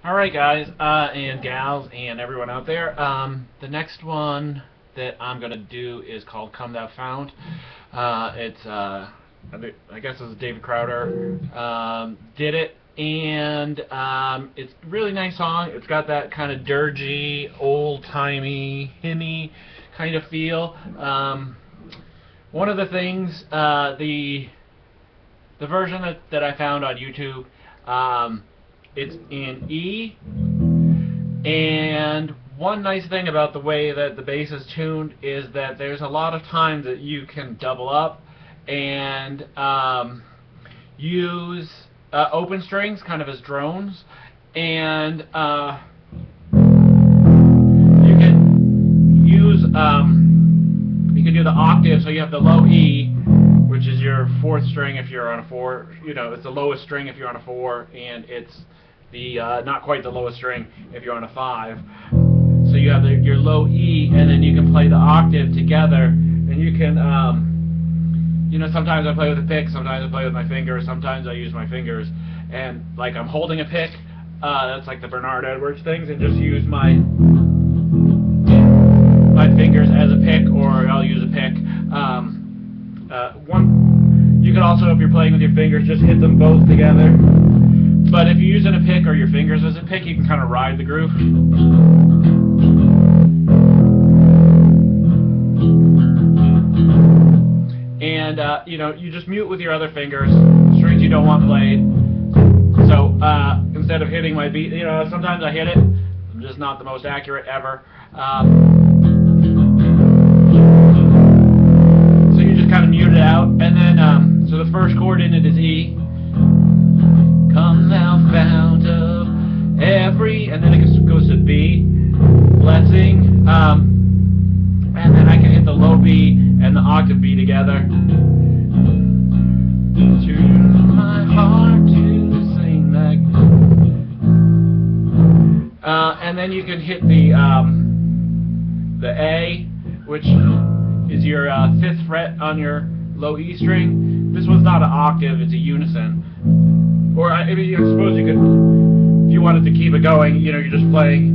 Alright guys, and gals, and everyone out there, the next one that I'm going to do is called Come Thou Fount. I guess it was David Crowder did it, and it's a really nice song. It's got that kind of dirgy, old-timey, hymny kind of feel. One of the things, the version that I found on YouTube, it's in E, and one nice thing about the way that the bass is tuned is that there's a lot of times that you can double up and use open strings kind of as drones, and you can use you can do the octave, so you have the low E, which is your fourth string if you're on a 4, it's the lowest string if you're on a 4, and it's the not quite the lowest string if you're on a 5. So you have your low E, and then you can play the octave together, and you can, sometimes I play with a pick, sometimes I play with my fingers, sometimes I use my fingers, and like I'm holding a pick, that's like the Bernard Edwards things, and just use my fingers as a pick, or I'll use a pick. You can also, if you're playing with your fingers, just hit them both together. But if you're using a pick or your fingers as a pick, you can kind of ride the groove. And you just mute with your other fingers strings you don't want played. So instead of hitting my beat, sometimes I hit it. I'm just not the most accurate ever. So you just kind of mute it out, and then so the first chord in it is E. Come thou fount of every, and then it goes to B, blessing, and then I can hit the low B and the octave B together. Tune my heart to sing that. And then you can hit the A, which is your 5th fret on your low E string. This one's not an octave, it's a unison. Or I suppose you could, if you wanted to keep it going, you're just playing.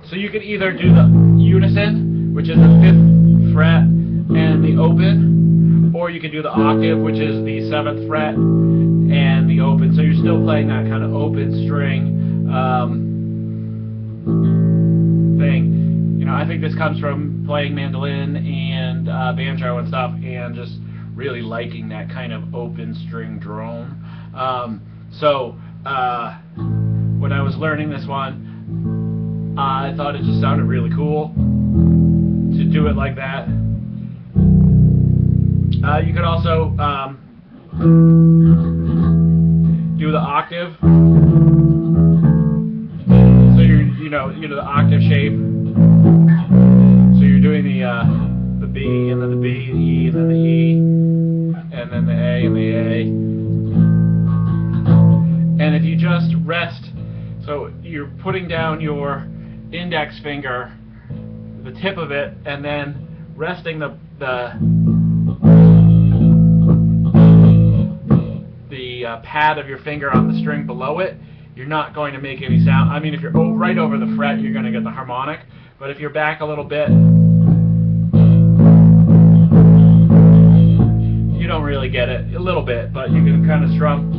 So you could either do the unison, which is the 5th fret and the open, or you could do the octave, which is the 7th fret and the open. So you're still playing that kind of open string thing. I think this comes from playing mandolin and banjo and stuff, and just really liking that kind of open string drone. So when I was learning this one, I thought it just sounded really cool to do it like that. You could also do the octave. So you're the octave shape. So you're doing the B, and then the B, the E, and then the E, and then the A, and the A. And if you just rest, so you're putting down your index finger, the tip of it, and then resting the pad of your finger on the string below it, you're not going to make any sound. I mean, if you're right over the fret, you're going to get the harmonic. But if you're back a little bit, you don't really get it. A little bit, but you can kind of strum.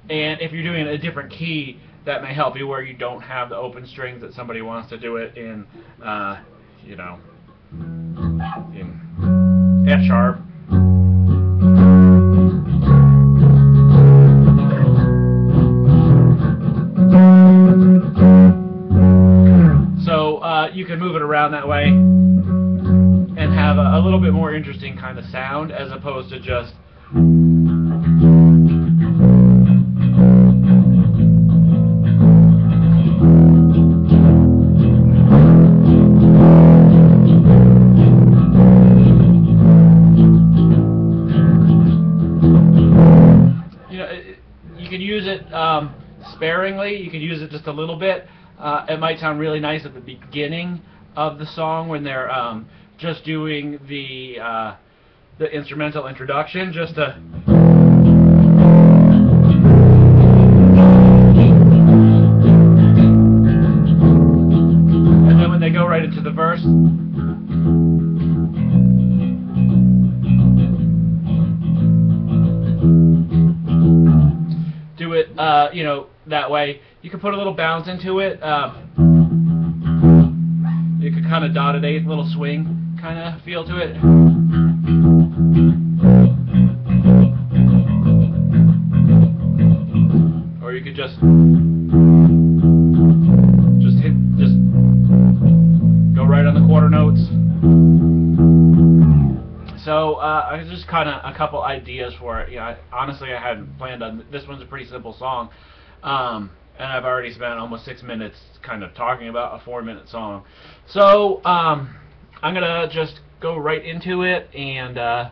And if you're doing a different key, that may help you, where you don't have the open strings that somebody wants to do it in, in F sharp. So you can move it around that way and have a little bit more interesting kind of sound, as opposed to just sparingly. You could use it just a little bit. It might sound really nice at the beginning of the song when they're just doing the instrumental introduction, just to. And then when they go right into the verse. Do it, you know, that way. You can put a little bounce into it. You could kind of dotted eighth, little swing kind of feel to it. Or you could just go right on the quarter notes. So just kind of a couple ideas for it. You know, honestly, I hadn't planned on. This one's a pretty simple song, and I've already spent almost 6 minutes kind of talking about a 4-minute song. So I'm gonna just go right into it and.